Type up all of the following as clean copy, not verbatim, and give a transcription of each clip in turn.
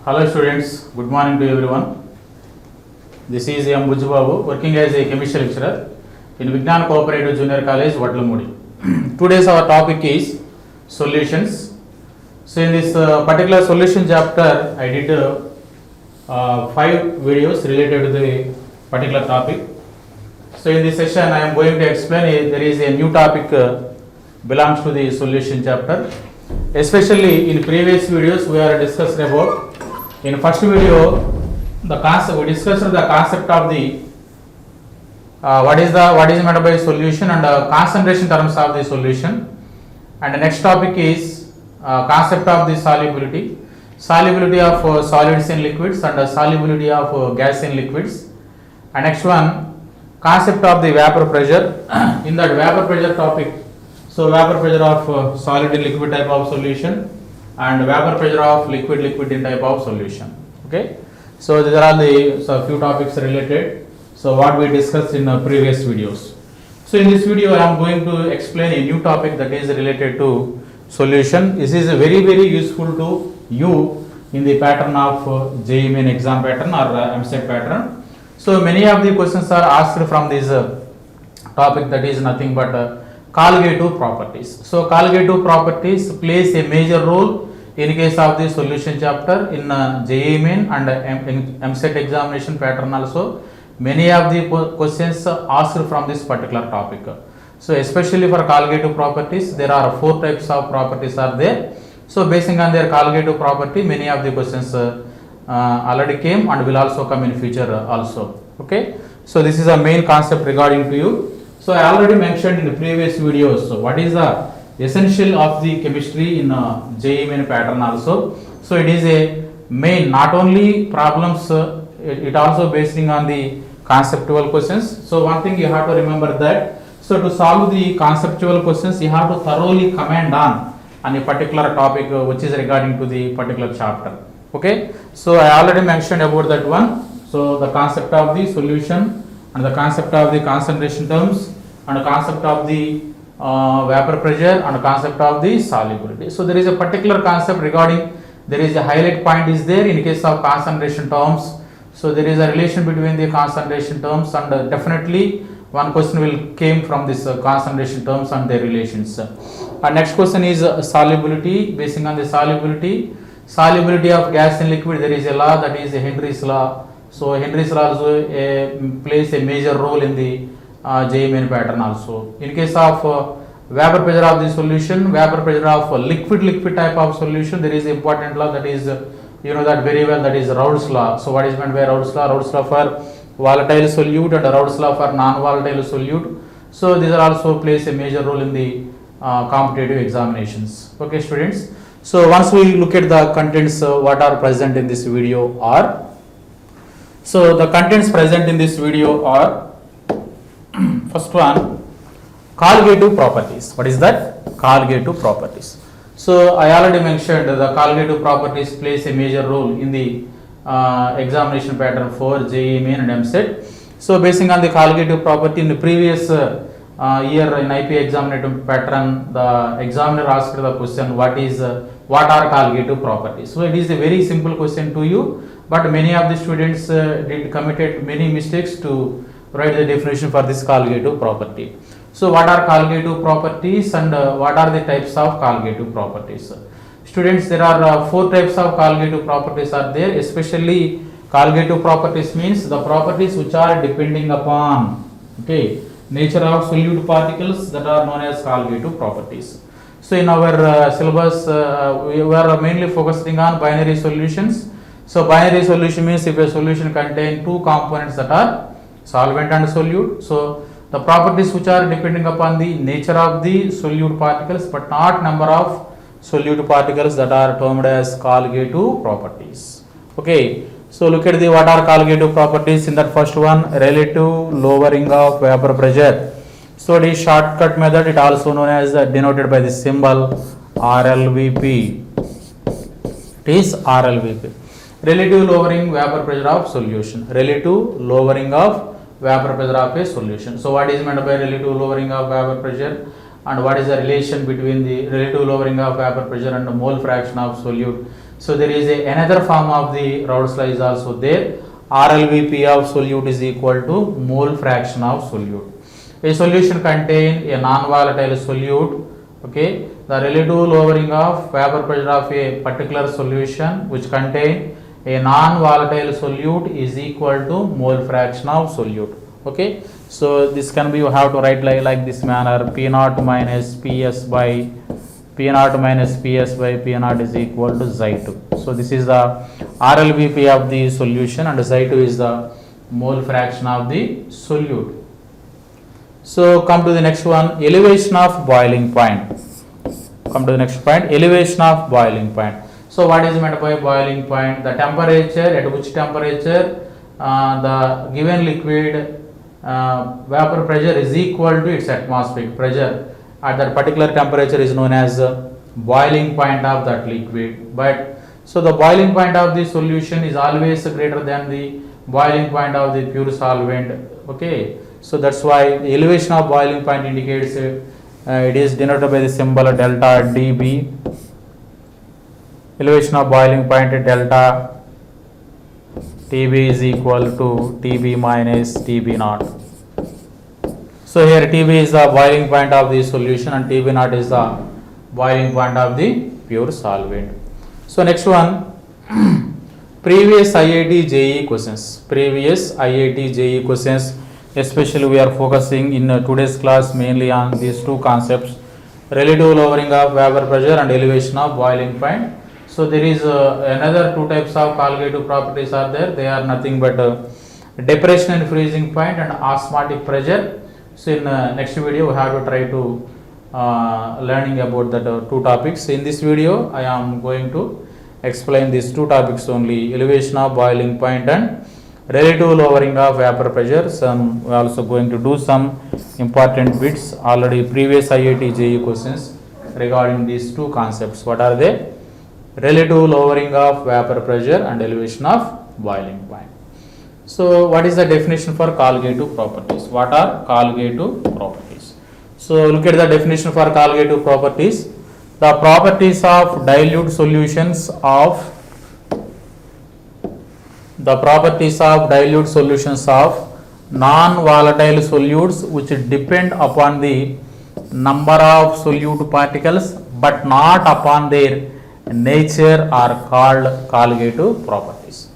Hello students, good morning to everyone. This is M. Bujbabu, working as a chemistry lecturer in Vignan Cooperative Junior College, Vatlamudi. Today's our topic is solutions. So in this particular solution chapter, I did 5 videos related to the particular topic. So in this session, I am going to explain there is a new topic belongs to the solution chapter. Especially in previous videos, we are discussed about. In first video, the concept we discussed the concept of the what is meant by solution and concentration terms of the solution. And the next topic is concept of the solubility of solids in liquids and solubility of gas in liquids. And next one, concept of the vapor pressure. In that vapor pressure topic, so vapor pressure of solid in liquid type of solution and vapor pressure of liquid in type of solution. Okay, so these are all the few topics related. So what we discussed in previous videos. So in this video, I am going to explain a new topic that is related to solution. This is very useful to you in the pattern of JEE Main exam pattern or MCET pattern. So many of the questions are asked from this topic, that is nothing but colligative properties. So colligative properties plays a major role in case of the solution chapter in JEE Main and MCET examination pattern also. Many of the questions asked from this particular topic. So especially for colligative properties, there are 4 types of properties are there. So basing on their colligative property, many of the questions already came and will also come in future also. Okay, so this is a main concept regarding to you. So I already mentioned in the previous videos, so what is the essential of the chemistry in JEE Main pattern also. So it is a main, not only problems, it also basing on the conceptual questions. So one thing you have to remember that, so to solve the conceptual questions, you have to thoroughly comment on a particular topic which is regarding to the particular chapter. Okay, so I already mentioned about that one. So the concept of the solution and the concept of the concentration terms and the concept of the vapor pressure and the concept of the solubility. So there is a particular concept regarding, there is a highlight point is there in case of concentration terms. So there is a relation between the concentration terms and definitely one question will came from this concentration terms and their relations. Next question is solubility. Basing on the solubility of gas in liquid, there is a law, that is Henry's law. So Henry's law also plays a major role in the JEE Main pattern also. In case of vapor pressure of the solution, vapor pressure of liquid type of solution, there is an important law, that is you know that very well, that is Raoult's law. So what is meant by Raoult's law? Raoult's law for volatile solute and Raoult's law for non-volatile solute. So these are also plays a major role in the competitive examinations. Okay students, so once we look at the contents what are present in this video are, so the contents present in this video are first one, colligative properties. What is that? Colligative properties. So I already mentioned the colligative properties plays a major role in the examination pattern for JEE Main and MCET. So basing on the colligative property, in the previous year in IP examination pattern, the examiner asked the question, what are colligative properties? So it is a very simple question to you, but many of the students committed many mistakes to write the definition for this colligative property. So what are colligative properties and what are the types of colligative properties? Students, there are 4 types of colligative properties are there. Especially colligative properties means the properties which are depending upon nature of solute particles, that are known as colligative properties. So in our syllabus we were mainly focusing on binary solutions. So binary solution means if a solution contains 2 components that are solvent and solute. So the properties which are depending upon the nature of the solute particles but not number of solute particles, that are termed as colligative properties. Okay, so look at the what are colligative properties. In that first one, relative lowering of vapor pressure. So the shortcut method, it also known as denoted by the symbol RLVP. It is RLVP. Relative lowering vapor pressure of solution. Relative lowering of vapor pressure of a solution. So what is meant by relative lowering of vapor pressure and what is the relation between the relative lowering of vapor pressure and the mole fraction of solute? So there is another form of the Raoult's law is also there. RLVP of solute is equal to mole fraction of solute. A solution contain a non-volatile solute. Okay, the relative lowering of vapor pressure of a particular solution which contain a non-volatile solute is equal to mole fraction of solute. Okay, so this can be, you have to write like this manner: P naught minus Ps by P naught minus Ps by P naught is equal to Xi2. So this is the RLVP of the solution, and Xi2 is the mole fraction of the solute. So come to the next one, elevation of boiling point. Come to the next point, elevation of boiling point. So what is meant by boiling point? The temperature, at which temperature the given liquid vapor pressure is equal to its atmospheric pressure. At that particular temperature is known as boiling point of that liquid. But so the boiling point of the solution is always greater than the boiling point of the pure solvent. Okay, so that's why the elevation of boiling point indicates it is denoted by the symbol delta dB. Elevation of boiling point delta TB is equal to TB minus TB naught. So here TB is the boiling point of the solution and TB naught is the boiling point of the pure solvent. So next one, previous IIT JEE questions. Previous IIT JEE questions, especially we are focusing in today's class mainly on these two concepts: relative lowering of vapor pressure and elevation of boiling point. So there is another two types of colligative properties are there. They are nothing but depression and freezing point and osmotic pressure. So in next video we have to try to learning about that two topics. In this video I am going to explain these two topics only: elevation of boiling point and relative lowering of vapor pressure. Some we are also going to do some important bits, already previous IIT JEE questions regarding these two concepts. What are they? Relative lowering of vapor pressure and elevation of boiling point. So what is the definition for colligative properties? What are colligative properties? So look at the definition for colligative properties. The properties of dilute solutions of non-volatile solutes which depend upon the number of solute particles but not upon their nature are called colligative properties.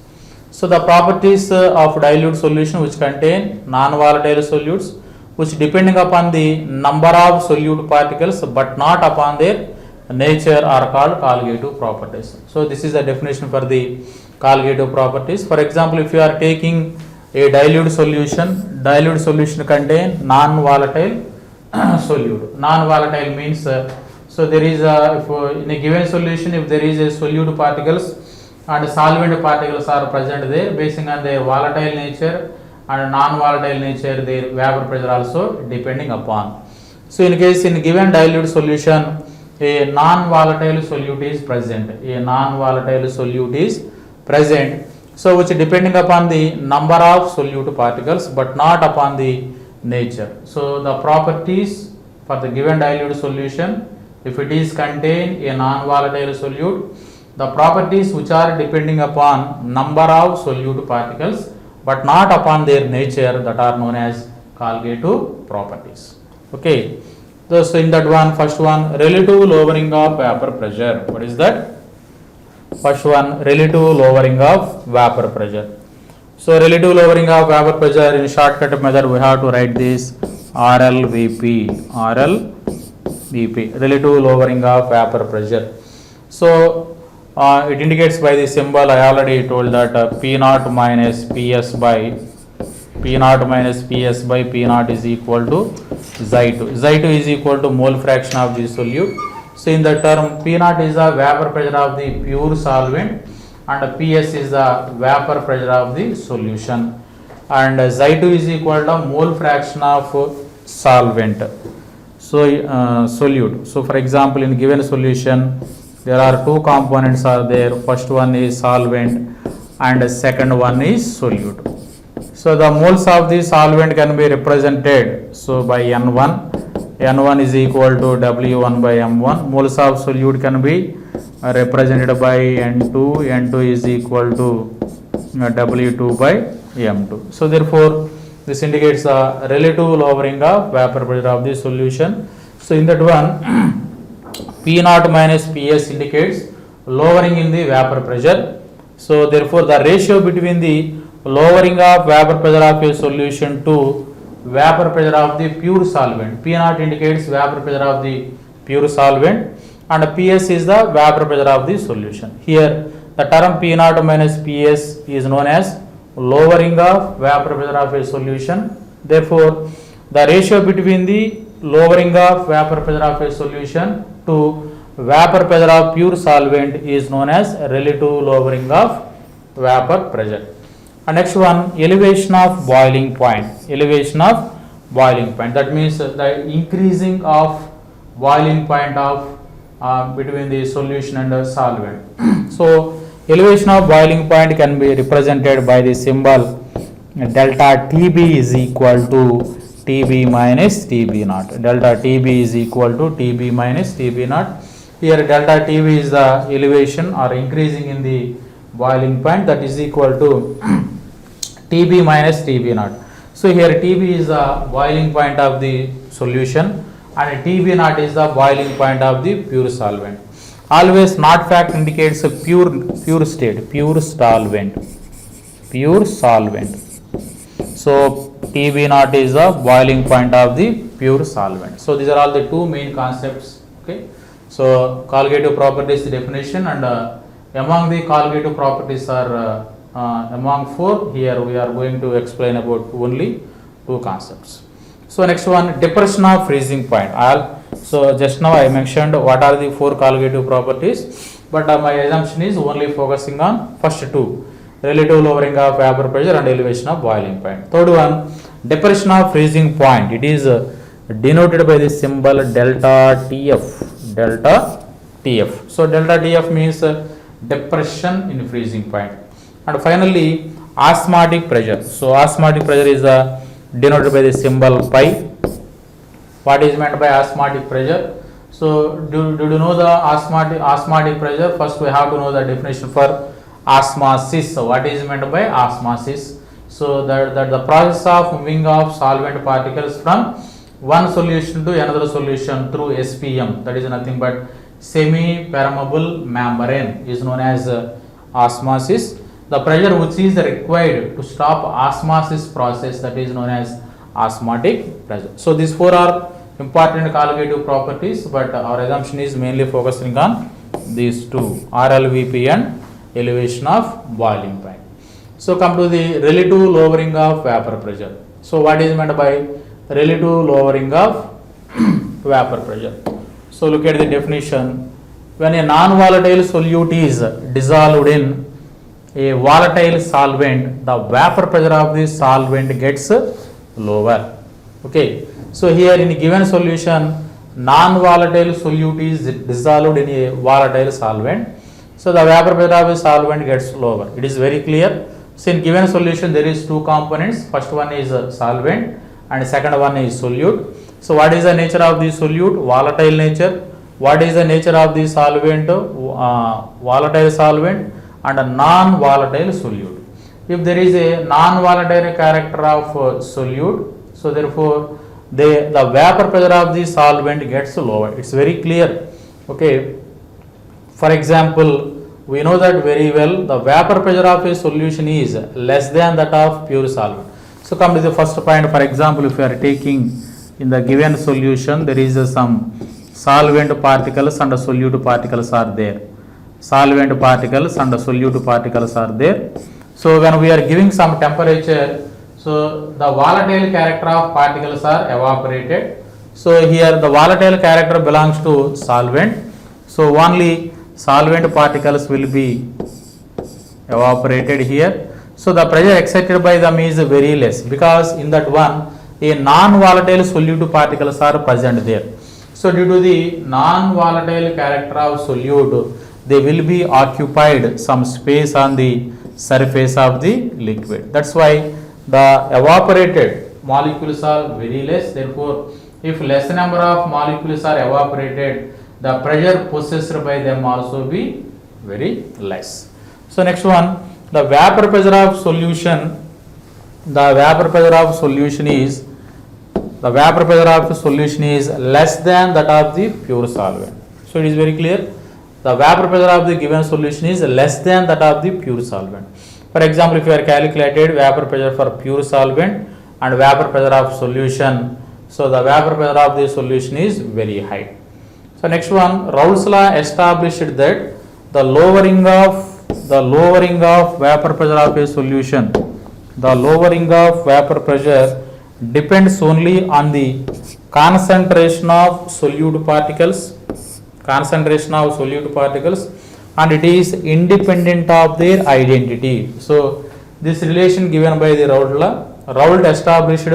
So the properties of dilute solution which contain non-volatile solutes which depending upon the number of solute particles but not upon their nature are called colligative properties. So this is the definition for the colligative properties. For example, if you are taking a dilute solution contain non-volatile solute. Non-volatile means so there is if in a given solution, if there is a solute particles and solvent particles are present there, based on their volatile nature and non-volatile nature, their vapor pressure also depending upon. So in case in given dilute solution, a non-volatile solute is present. So which depending upon the number of solute particles but not upon the nature. So the properties for the given dilute solution, if it is contain a non-volatile solute, the properties which are depending upon number of solute particles but not upon their nature, that are known as colligative properties. Okay. So in that one, first one, relative lowering of vapor pressure. What is that? First one, relative lowering of vapor pressure. So relative lowering of vapor pressure, in shortcut method we have to write this RLVP, relative lowering of vapor pressure. So it indicates by the symbol. I already told that P naught minus Ps by P naught is equal to Xi2. Xi2 is equal to mole fraction of the solute. So in the term, P naught is the vapor pressure of the pure solvent and Ps is the vapor pressure of the solution, and Xi2 is equal to mole fraction of solvent. So solute. So for example, in given solution there are two components are there. First one is solvent and second one is solute. So the moles of the solvent can be represented so by N1 is equal to W1 by M1. Moles of solute can be represented by N2. N2 is equal to W2 by M2. So therefore this indicates the relative lowering of vapor pressure of the solution. So in that one P naught minus Ps indicates lowering in the vapor pressure. So therefore the ratio between the lowering of vapor pressure of a solution to vapor pressure of the pure solvent, P naught indicates vapor pressure of the pure solvent and Ps is the vapor pressure of the solution. Here the term P naught minus Ps is known as lowering of vapor pressure of a solution. Therefore the ratio between the lowering of vapor pressure of a solution to vapor pressure of pure solvent is known as relative lowering of vapor pressure. And next one, elevation of boiling point. Elevation of boiling point, that means the increasing of boiling point of between the solution and the solvent. So elevation of boiling point can be represented by the symbol delta TB is equal to TB minus TB naught. Delta TB is equal to TB minus TB naught. Here delta TB is the elevation or increasing in the boiling point, that is equal to TB minus TB naught. So here TB is the boiling point of the solution and TB naught is the boiling point of the pure solvent. Always naught fact indicates a pure state, pure solvent. So TB naught is the boiling point of the pure solvent. So these are all the two main concepts. Okay. So colligative properties definition, and among the colligative properties are among four. Here we are going to explain about only two concepts. So next one, depression of freezing point. So just now I mentioned what are the four colligative properties, but my assumption is only focusing on first two, relative lowering of vapor pressure and elevation of boiling point. Third one, depression of freezing point. It is denoted by the symbol delta TF. Delta TF. So delta TF means depression in freezing point. And finally, osmotic pressure. So osmotic pressure is denoted by the symbol pi. What is meant by osmotic pressure? So do you know the osmotic pressure? First we have to know the definition for osmosis. So what is meant by osmosis? So that the process of moving of solvent particles from one solution to another solution through SPM, that is nothing but semi-permeable membrane, is known as osmosis. The pressure which is required to stop osmosis process, that is known as osmotic pressure. So these four are important colligative properties, but our assumption is mainly focusing on these two, RLVP and elevation of boiling point. So come to the relative lowering of vapor pressure. So what is meant by relative lowering of vapor pressure? So look at the definition. When a non-volatile solute is dissolved in a volatile solvent, the vapor pressure of the solvent gets lower. Okay. So here in a given solution, non-volatile solute is dissolved in a volatile solvent. So the vapor pressure of the solvent gets lower. It is very clear. So in given solution there is two components. First one is solvent and second one is solute. So what is the nature of the solute? Volatile nature. What is the nature of the solvent? Volatile solvent and a non-volatile solute. If there is a non-volatile character of solute, so therefore the vapor pressure of the solvent gets lower. It's very clear. Okay. For example, we know that very well, the vapor pressure of a solution is less than that of pure solvent. So come to the first point. For example, if you are taking in the given solution, there is some solvent particles and solute particles are there. Solvent particles and solute particles are there. So when we are giving some temperature, so the volatile character of particles are evaporated. So here the volatile character belongs to solvent. So only solvent particles will be evaporated here. So the pressure exerted by them is very less, because in that one a non-volatile solute particles are present there. So due to the non-volatile character of solute, they will be occupied some space on the surface of the liquid. That's why the evaporated molecules are very less. Therefore, if less number of molecules are evaporated, the pressure possessed by them also be very less. So next one, the vapor pressure of solution, the vapor pressure of solution is less than that of the pure solvent. So it is very clear, the vapor pressure of the given solution is less than that of the pure solvent. For example, if you are calculated vapor pressure for pure solvent and vapor pressure of solution, so the vapor pressure of the solution is very high. So next one, Raoult's law established that the lowering of vapor pressure of a solution, depends only on the concentration of solute particles, and it is independent of their identity. So this relation given by the Raoult law, Raoult established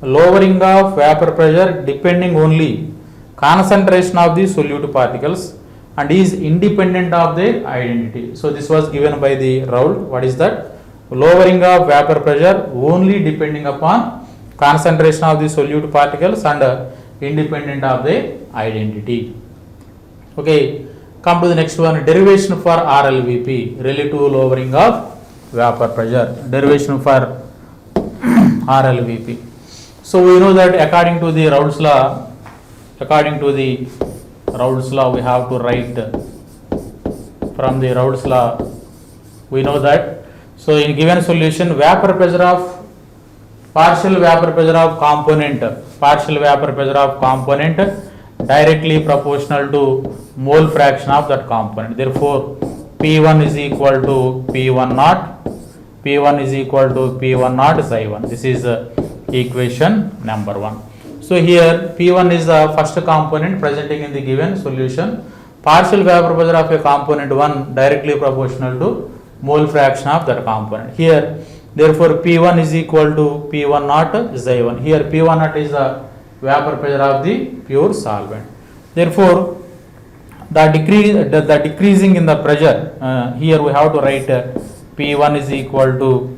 lowering of vapor pressure depending only concentration of the solute particles and is independent of their identity. So this was given by the Raoult. What is that? Lowering of vapor pressure only depending upon concentration of the solute particles and independent of their identity. Okay, come to the next one, derivation for RLVP, relative lowering of vapor pressure, derivation for RLVP. So we know that according to the Raoult's law, we have to write from the Raoult's law, we know that, so in given solution, partial vapor pressure of component directly proportional to mole fraction of that component. Therefore, P1 is equal to P1 naught Xi1. This is equation number 1. So here P1 is the first component presenting in the given solution. Partial vapor pressure of a component 1 directly proportional to mole fraction of that component. Here, therefore, P1 is equal to P1 naught Xi1. Here P1 naught is the vapor pressure of the pure solvent. Therefore, the decreasing in the pressure, here we have to write P1 is equal to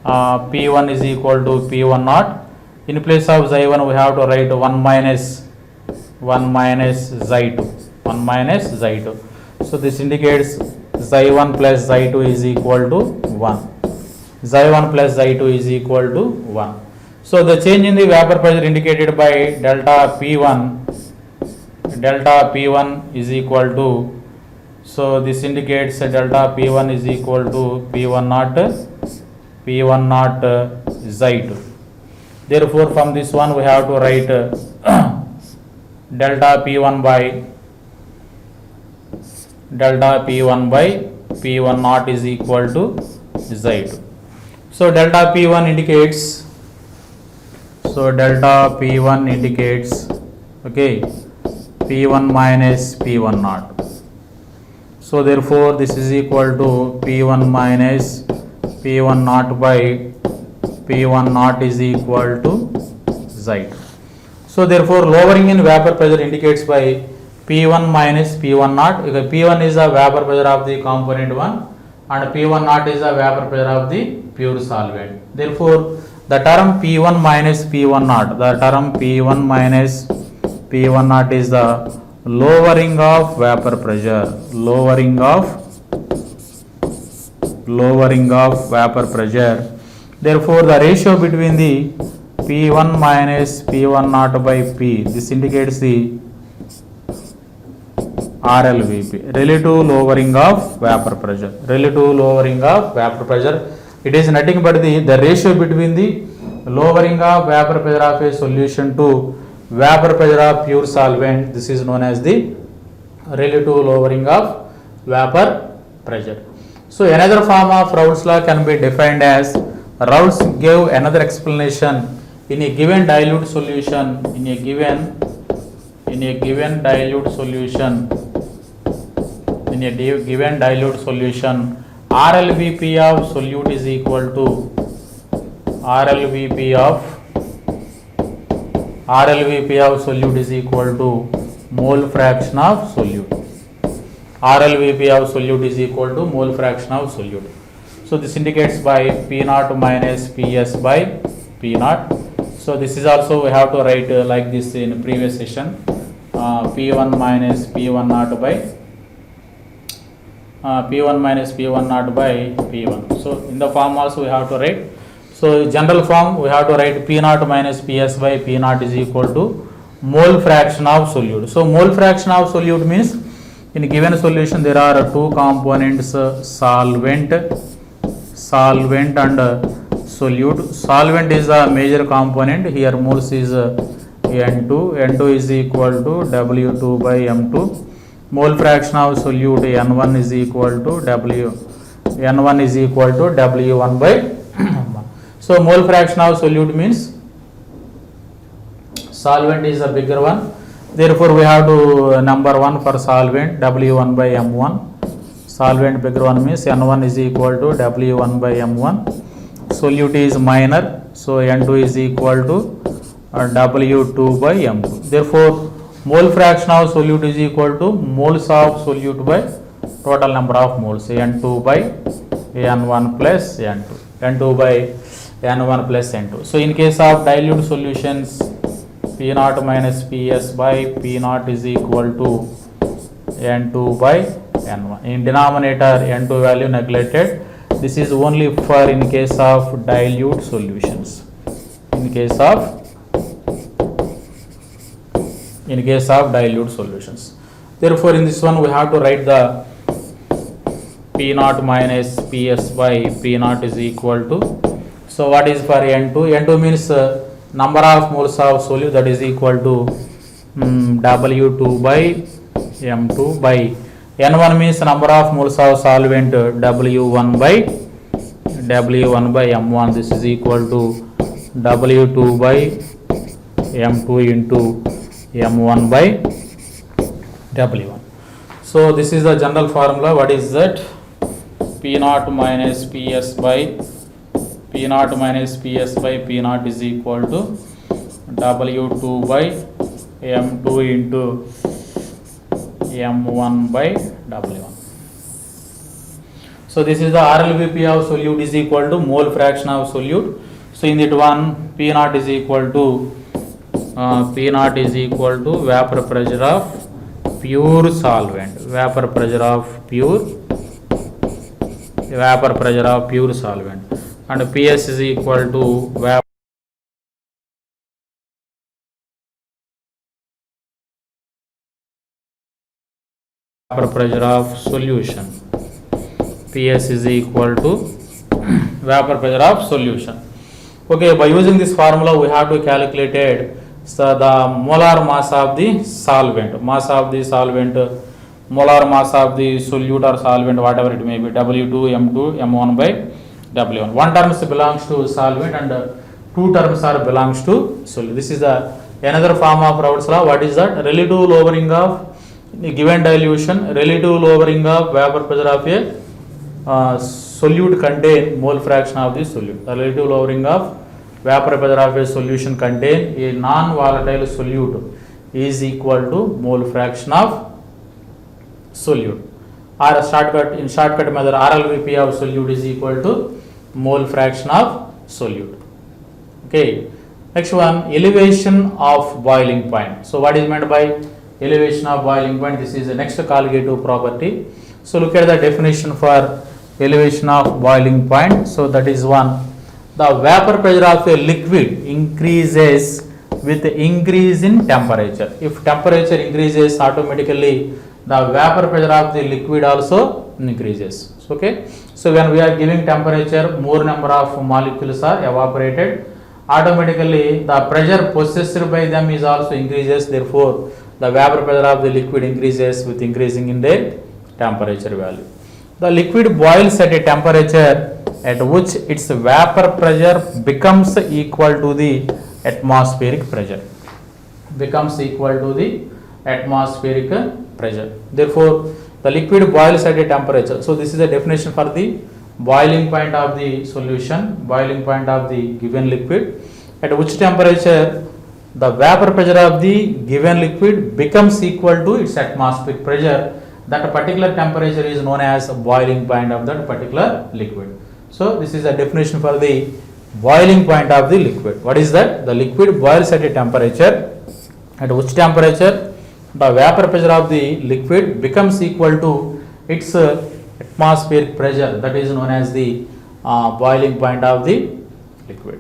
P1 naught. In place of Xi1 we have to write 1 minus Xi2. So this indicates Xi1 plus Xi2 is equal to 1. So the change in the vapor pressure indicated by delta P1 is equal to, so this indicates delta P1 is equal to P1 naught Xi2. Therefore, from this one we have to write delta P1 by P1 naught is equal to Xi2. So delta P1 indicates, okay, P1 minus P1 naught. So therefore this is equal to P1 minus P1 naught by P1 naught is equal to Xi2. So therefore lowering in vapor pressure indicates by P1 minus P1 naught. P1 is the vapor pressure of the component 1 and P1 naught is the vapor pressure of the pure solvent. Therefore the term P1 minus P1 naught is the lowering of vapor pressure, Therefore the ratio between the P1 minus P1 naught by P, this indicates the RLVP, relative lowering of vapor pressure. It is nothing but the ratio between the lowering of vapor pressure of a solution to vapor pressure of pure solvent. This is known as the relative lowering of vapor pressure. So another form of Raoult's law can be defined as, Raoult gave another explanation in a given dilute solution, RLVP of solute is equal to mole fraction of solute. So this indicates by P naught minus Ps by P naught. So this is also we have to write like this in previous session. P1 minus P1 naught by P1 minus P1 naught by P1. So in the form also we have to write. So general form we have to write P naught minus Ps by P naught is equal to mole fraction of solute. So mole fraction of solute means in given solution there are two components, solvent and solute. Solvent is a major component. Here moles is N2. N2 is equal to W2 by M2. Mole fraction of solute N1 is equal to N1 is equal to W1 by M1. So mole fraction of solute means solvent is a bigger one. Therefore we have to number one for solvent W1 by M1. Solvent bigger one means N1 is equal to W1 by M1. Solute is minor, so N2 is equal to W2 by M2. Therefore mole fraction of solute is equal to moles of solute by total number of moles, N2 by N1 plus N2, N2 by N1 plus N2. So in case of dilute solutions, P naught minus Ps by P naught is equal to N2 by N1. In denominator N2 value neglected. This is only for in case of dilute solutions. In case of dilute solutions. Therefore in this one we have to write the P naught minus Ps by P naught is equal to. So what is for N2? N2 means number of moles of solute, that is equal to W2 by M2 by N1 means number of moles of solvent, W1 by M1. This is equal to W2 by M2 into M1 by W1. So this is the general formula. What is that? P naught minus Ps by P naught minus Ps by P naught is equal to W2 by M2 into M1 by W1. So this is the RLVP of solute is equal to mole fraction of solute. So in that one P naught is equal to vapor pressure of pure solvent, vapor pressure of pure solvent, and Ps is equal to vapor pressure of solution. Ps is equal to vapor pressure of solution. Okay, by using this formula we have to calculate the molar mass of the solvent, molar mass of the solute or solvent, whatever it may be, W2, M2, M1 by W1. One terms belongs to solvent and two terms are belongs to solute. This is the another form of Raoult's law. What is that? Relative lowering of given dilution, relative lowering of vapor pressure of a solute contain mole fraction of the solute. The relative lowering of vapor pressure of a solution contain a non-volatile solute is equal to mole fraction of solute. Or in shortcut method, RLVP of solute is equal to mole fraction of solute. Okay. Next one, elevation of boiling point. So what is meant by elevation of boiling point? This is the next colligative property. So look at the definition for elevation of boiling point. So that is one, the vapor pressure of a liquid increases with increase in temperature. If temperature increases, automatically the vapor pressure of the liquid also increases. Okay. So when we are giving temperature, more number of molecules are evaporated, automatically the pressure possessed by them is also increases. Therefore the vapor pressure of the liquid increases with increasing in their temperature value. The liquid boils at a temperature at which its vapor pressure becomes equal to the atmospheric pressure. Therefore the liquid boils at a temperature. So this is the definition for the boiling point of the solution, boiling point of the given liquid, at which temperature the vapor pressure of the given liquid becomes equal to its atmospheric pressure. That particular temperature is known as boiling point of that particular liquid. So this is a definition for the boiling point of the liquid. What is that? The liquid boils at a temperature at which temperature the vapor pressure of the liquid becomes equal to its atmospheric pressure, that is known as the boiling point of the liquid.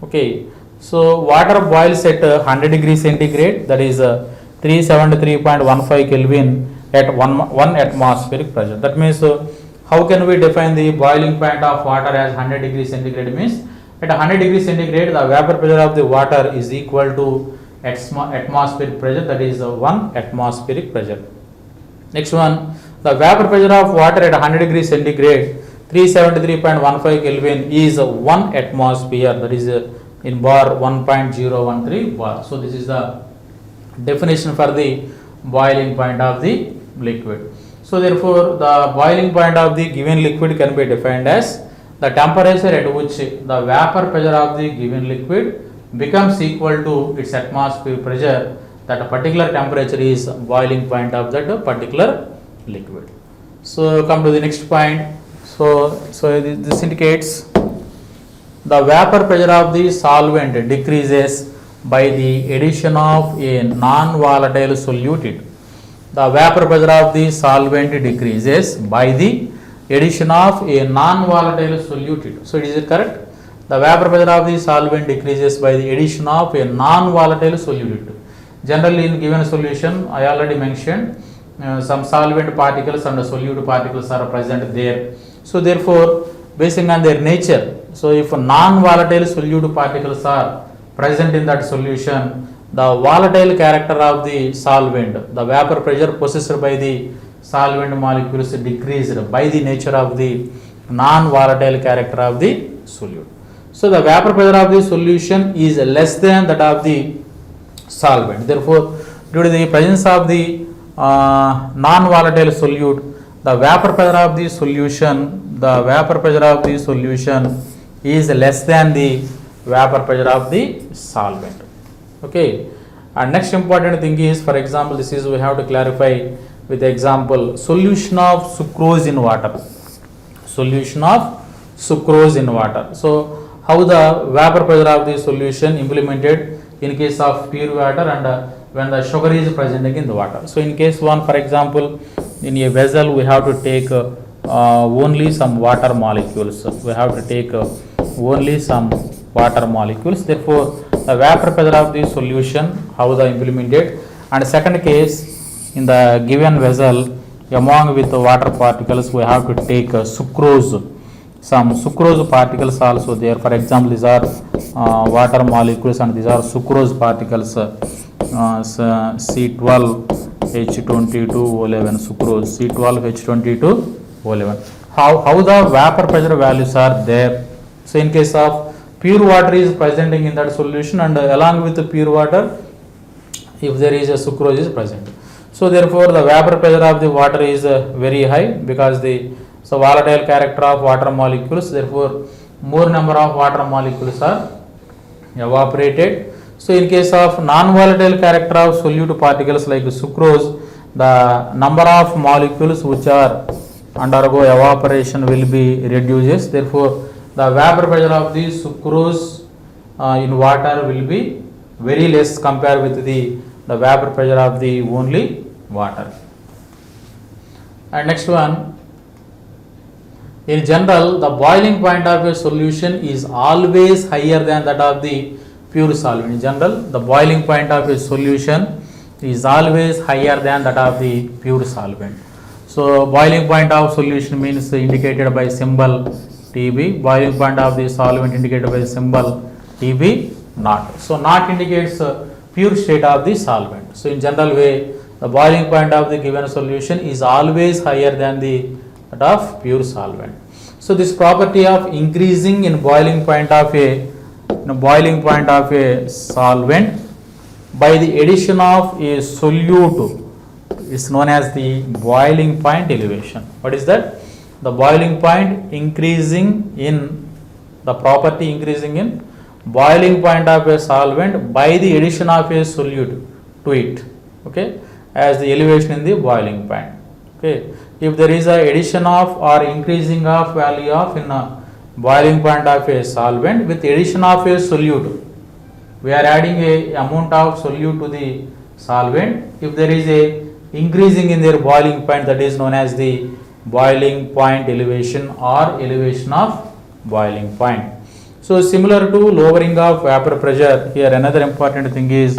Okay, so water boils at 100 degrees centigrade, that is 373.15 Kelvin at 1 atmospheric pressure. That means how can we define the boiling point of water as 100 degrees centigrade? Means at 100 degrees centigrade the vapor pressure of the water is equal to atmospheric pressure, that is 1 atmospheric pressure. Next one, the vapor pressure of water at 100 degrees centigrade 373.15 Kelvin is 1 atmosphere, that is in bar 1.013 bar. So this is the definition for the boiling point of the liquid. So therefore the boiling point of the given liquid can be defined as the temperature at which the vapor pressure of the given liquid becomes equal to its atmospheric pressure. That particular temperature is boiling point of that particular liquid. So come to the next point. So this indicates the vapor pressure of the solvent decreases by the addition of a non-volatile solute. The vapor pressure of the solvent decreases by the addition of a non-volatile solute. So it is correct. The vapor pressure of the solvent decreases by the addition of a non-volatile solute. Generally in given solution, I already mentioned some solvent particles and solute particles are present there. So therefore, based on their nature, so if non-volatile solute particles are present in that solution, the volatile character of the solvent, the vapor pressure possessed by the solvent molecules decreased by the nature of the non-volatile character of the solute. So the vapor pressure of the solution is less than that of the solvent. Therefore, due to the presence of the non-volatile solute, the vapor pressure of the solution, is less than the vapor pressure of the solvent. Okay. And next important thing is, for example, this is we have to clarify with the example solution of sucrose in water. Solution of sucrose in water. So how the vapor pressure of the solution implemented in case of pure water and when the sugar is present in the water. So in case 1, for example, in a vessel we have to take only some water molecules. We have to take only some water molecules. Therefore, the vapor pressure of the solution, how the implemented. And second case, in the given vessel, among with the water particles, we have to take sucrose. Some sucrose particles also there. For example, these are water molecules and these are sucrose particles. C12H22O11 sucrose, C12H22O11. How the vapor pressure values are there. So in case of pure water is presenting in that solution and along with the pure water, if there is a sucrose is present. So therefore the vapor pressure of the water is very high because the volatile character of water molecules, therefore more number of water molecules are evaporated. So in case of non-volatile character of solute particles like sucrose, the number of molecules which are undergo evaporation will be reduces. Therefore, the vapor pressure of the sucrose in water will be very less compared with the vapor pressure of the only water. And next one, in general, the boiling point of a solution is always higher than that of the pure solvent. In general, the boiling point of a solution is always higher than that of the pure solvent. So boiling point of solution means indicated by symbol TB. Boiling point of the solvent indicated by symbol TB naught. So naught indicates pure state of the solvent. So in general way, the boiling point of the given solution is always higher than that of pure solvent. So this property of increasing in boiling point of a solvent by the addition of a solute is known as the boiling point elevation. What is that? The boiling point increasing in the property increasing in boiling point of a solvent by the addition of a solute to it, okay, as the elevation in the boiling point. Okay, if there is a addition of or increasing of value of in a boiling point of a solvent with addition of a solute, we are adding a amount of solute to the solvent. If there is a increasing in their boiling point, that is known as the boiling point elevation or elevation of boiling point. So similar to lowering of vapor pressure, here another important thing is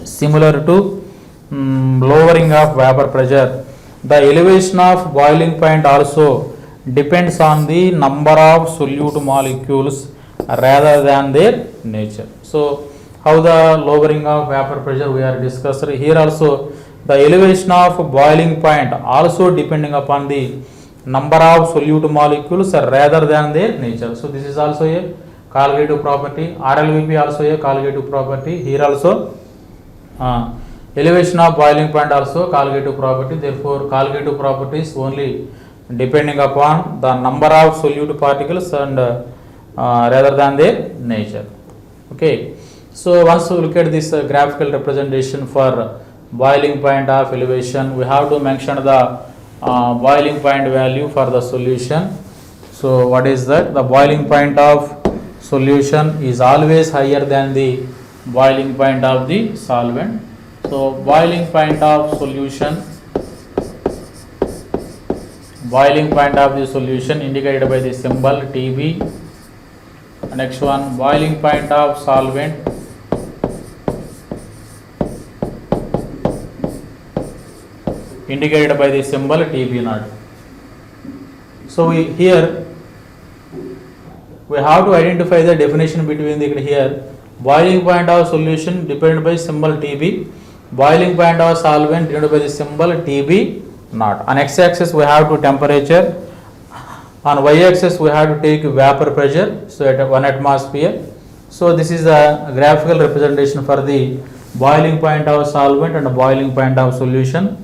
similar to lowering of vapor pressure, the elevation of boiling point also depends on the number of solute molecules rather than their nature. So how the lowering of vapor pressure we are discussed here. Also the elevation of boiling point also depending upon the number of solute molecules rather than their nature. So this is also a colligative property. RLVP also a colligative property. Here also elevation of boiling point also colligative property. Therefore colligative properties only depending upon the number of solute particles and rather than their nature. Okay, so once we look at this graphical representation for boiling point of elevation, we have to mention the boiling point value for the solution. So what is that? The boiling point of solution is always higher than the boiling point of the solvent. So boiling point of solution, boiling point of the solution indicated by the symbol TB. Next one, boiling point of solvent, indicated by the symbol TB0. So here we have to identify the definition between the here boiling point of solution depended by symbol TB, boiling point of solvent denoted by the symbol TB0. On x-axis we have to temperature, on y-axis we have to take vapor pressure, so at 1 atmosphere. So this is the graphical representation for the boiling point of solvent and boiling point of solution.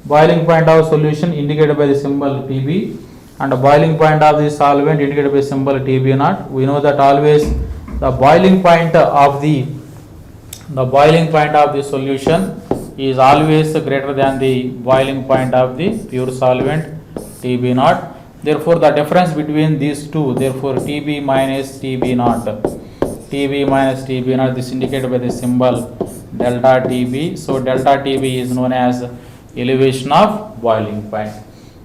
Boiling point of solution indicated by the symbol TB and boiling point of the solvent indicated by symbol TB0. We know that always the boiling point of the solution is always greater than the boiling point of the pure solvent TB0. Therefore the difference between these two, therefore TB minus TB0, TB minus TB0, this indicated by the symbol delta TB. So delta TB is known as elevation of boiling point.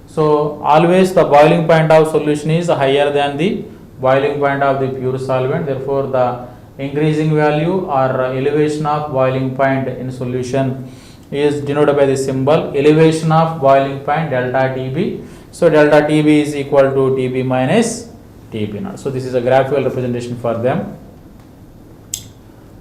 So always the boiling point of solution is higher than the boiling point of the pure solvent. Therefore the increasing value or elevation of boiling point in solution is denoted by the symbol elevation of boiling point delta TB. So delta TB is equal to TB minus TB0. So this is a graphical representation for them.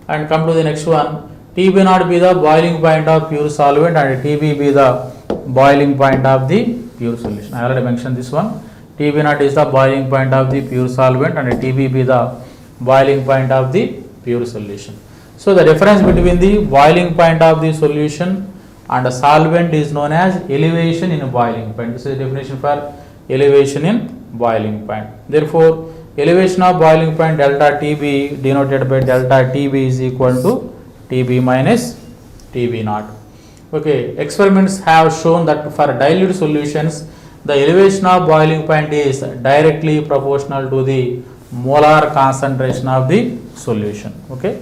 And come to the next one. TB0 be the boiling point of pure solvent and TB be the boiling point of the pure solution. I already mentioned this one. TB0 is the boiling point of the pure solvent and TB be the boiling point of the pure solution. So the difference between the boiling point of the solution and the solvent is known as elevation in boiling point. This is the definition for elevation in boiling point. Therefore elevation of boiling point delta TB denoted by delta TB is equal to TB minus TB0. Okay, experiments have shown that for dilute solutions the elevation of boiling point is directly proportional to the molar concentration of the solution. Okay,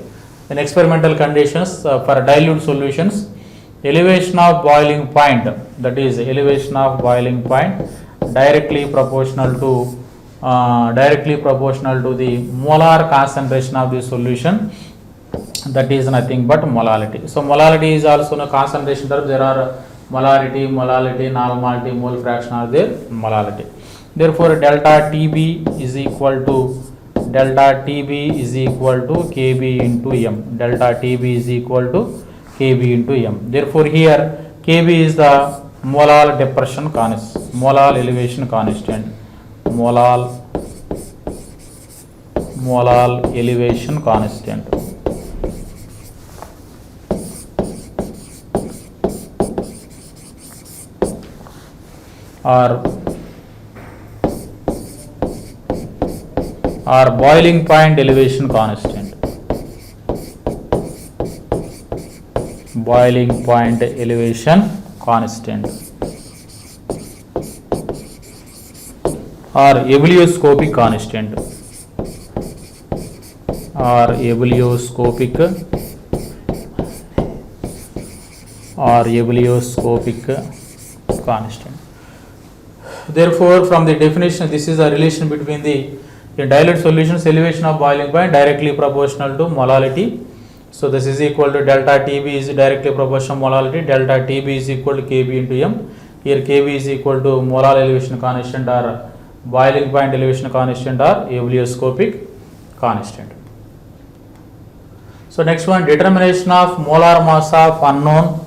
in experimental conditions for dilute solutions, elevation of boiling point, that is elevation of boiling point directly proportional to the molar concentration of the solution, that is nothing but molality. So molality is also in a concentration term. There are molarity, normality, mole fraction are there, molality. Therefore delta TB is equal to Kb into m. Delta TB is equal to Kb into m. Therefore here Kb is the molal depression constant, molal elevation constant, molal elevation constant. Or boiling point elevation constant. Boiling point elevation constant or ebullioscopic constant or ebullioscopic constant. Therefore, from the definition, this is a relation between the in dilute solutions elevation of boiling point directly proportional to molality. So this is equal to delta Tb is directly proportional molality, delta Tb is equal to Kb into m. Here Kb is equal to molar elevation constant or boiling point elevation constant or ebullioscopic constant. So next one, determination of molar mass of unknown.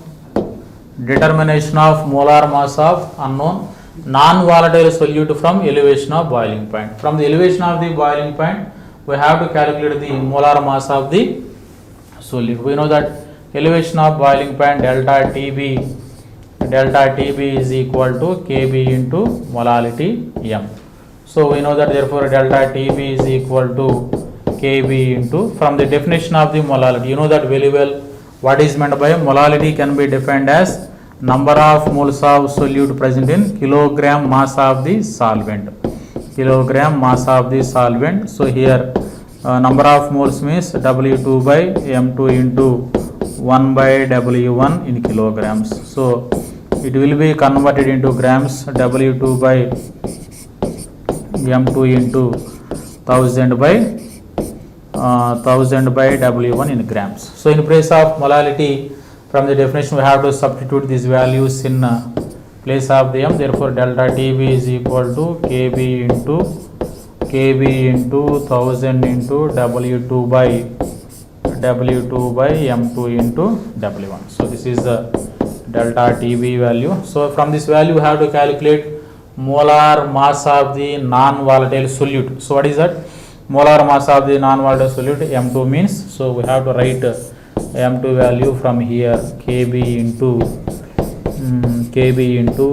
Determination of molar mass of unknown non-volatile solute from elevation of boiling point. From the elevation of the boiling point, we have to calculate the molar mass of the solute. We know that elevation of boiling point delta Tb is equal to Kb into molality m. So we know that therefore delta Tb is equal to Kb into, from the definition of the molality, you know that very well what is meant by molality can be defined as number of moles of solute present in kilogram mass of the solvent. Kilogram mass of the solvent. So here number of moles means W2 by M2 into 1 by W1 in kilograms. So it will be converted into grams, W2 by M2 into 1000 by W1 in grams. So in place of molality, from the definition we have to substitute these values in place of the m. Therefore delta Tb is equal to Kb into 1000 into W2 by M2 into W1. So this is the delta Tb value. So from this value we have to calculate molar mass of the non-volatile solute. So what is that? Molar mass of the non-volatile solute, M2 means, so we have to write M2 value from here, Kb into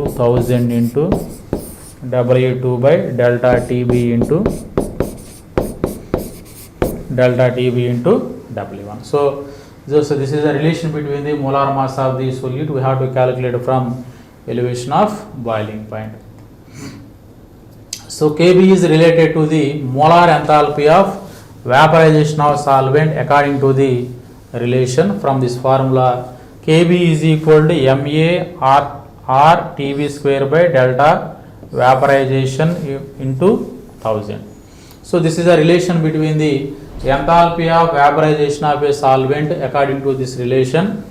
1000 into W2 by delta Tb into W1. So this is a relation between the molar mass of the solute. We have to calculate from elevation of boiling point. So Kb is related to the molar enthalpy of vaporization of solvent according to the relation from this formula. Kb is equal to Ma r Tb square by delta vaporization into 1000. So this is a relation between the enthalpy of vaporization of a solvent according to this relation.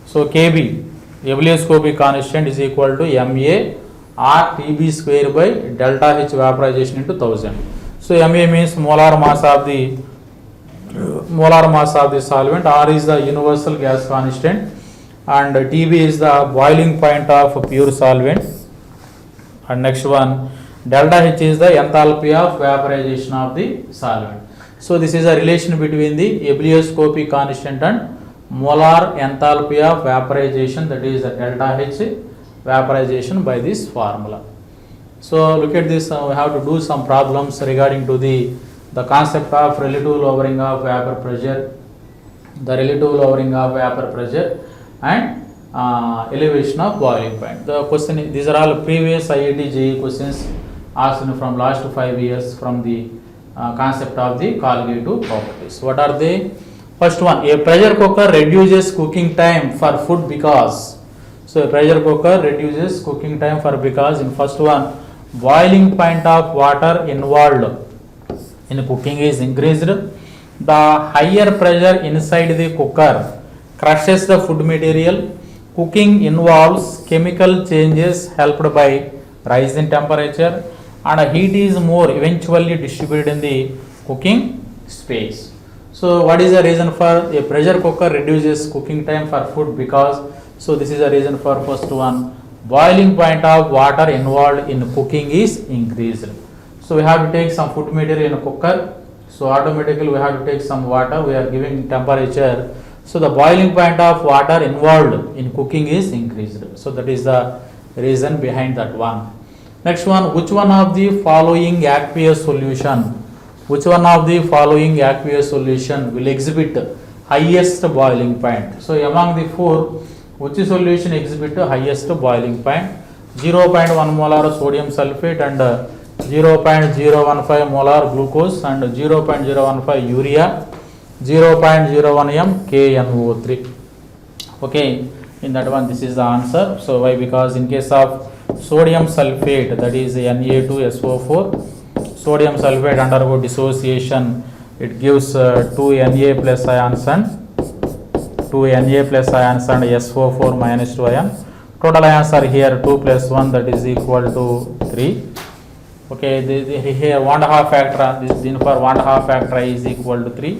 So Kb, ebullioscopic constant, is equal to Ma r Tb square by delta H vaporization into 1000. So Ma means molar mass of the solvent, R is the universal gas constant, and Tb is the boiling point of pure solvent, and next one delta H is the enthalpy of vaporization of the solvent. So this is a relation between the ebullioscopic constant and molar enthalpy of vaporization, that is the delta H vaporization by this formula. So look at this, we have to do some problems regarding to the concept of relative lowering of vapor pressure, and elevation of boiling point. The question, these are all previous IIT JEE questions asked from last 5 years from the concept of the colligative properties. What are they? First one, a pressure cooker reduces cooking time for food because. So a pressure cooker reduces cooking time for because in first one, boiling point of water involved in cooking is increased. The higher pressure inside the cooker crushes the food material. Cooking involves chemical changes helped by rise in temperature, and heat is more eventually distributed in the cooking space. So what is the reason for a pressure cooker reduces cooking time for food? Because, so this is the reason for first one, boiling point of water involved in cooking is increased. So we have to take some food material in a cooker, so automatically we have to take some water, we are giving temperature, so the boiling point of water involved in cooking is increased. So that is the reason behind that one. Next one, which one of the following aqueous solution will exhibit highest boiling point? So among the four, which solution exhibit highest boiling point? 0.1 molar sodium sulfate and 0.015 molar glucose and 0.015 urea, 0.01 m KNO3. Okay, In that one, this is the answer. So why? Because in case of sodium sulfate, that is Na2SO4, sodium sulfate undergo dissociation, it gives 2 Na plus ions and 2 Na plus ions and SO4 minus 2 ion. Total ions are here 2 plus 1, that is equal to 3. Okay, here 1.5 factor, this for 1.5 factor I is equal to 3.